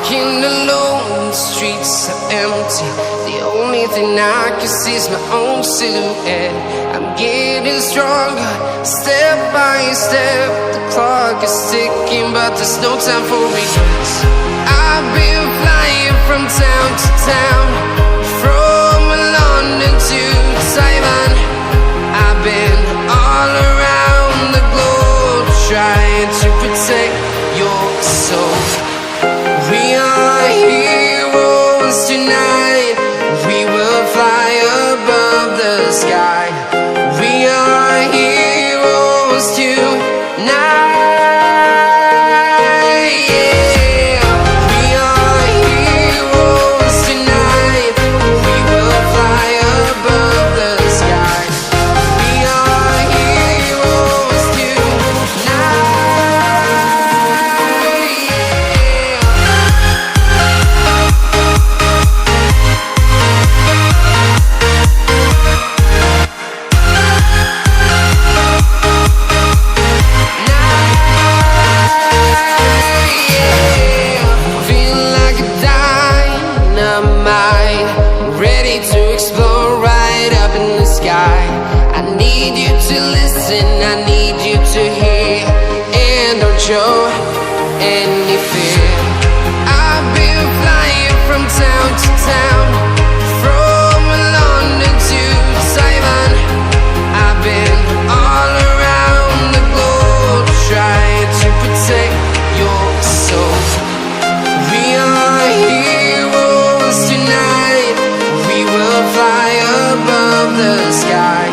walking alone, the streets are empty. The only thing I can see is my own silhouette. I'm getting stronger, step by step. The clock is ticking, but there's no time for regrets. I've been flying from town to town, from London to Taiwan. I've been all around the globe, trying to protect your soul. We are heroes tonight. We will fly above the sky. We are heroes tonight. Yeah. We are heroes tonight. We will fly above the sky. We are heroes tonight. I need you to listen, I need you to hear, and don't show any fear. I've been flying from town to town, from London to Taiwan. I've been all around the globe, trying to protect your soul. We are heroes tonight. We will fly above the sky.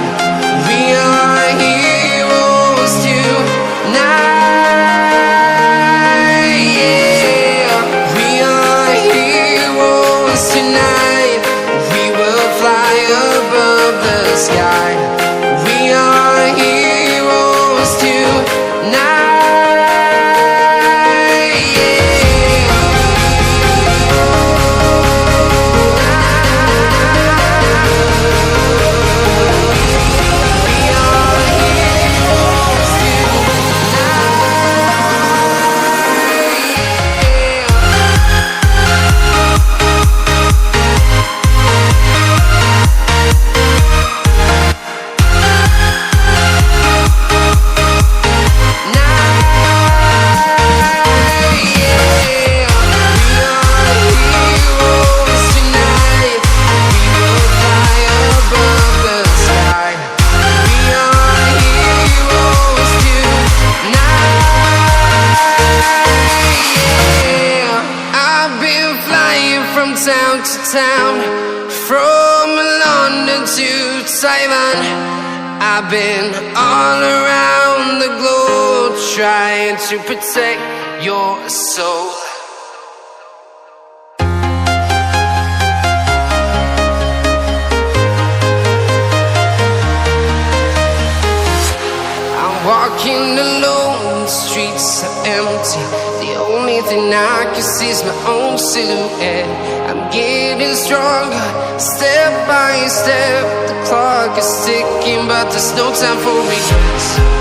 We are heroes tonight. Yeah. We are heroes tonight. We will fly above the sky. We are heroes tonight. Town to town, from London to Taiwan. I've been all around the globe, trying to protect your soul. I'm walking alone, the streets are empty. The only thing I can see is my own silhouette. I'm getting stronger, step by step. The clock is ticking, but there's no time for regrets.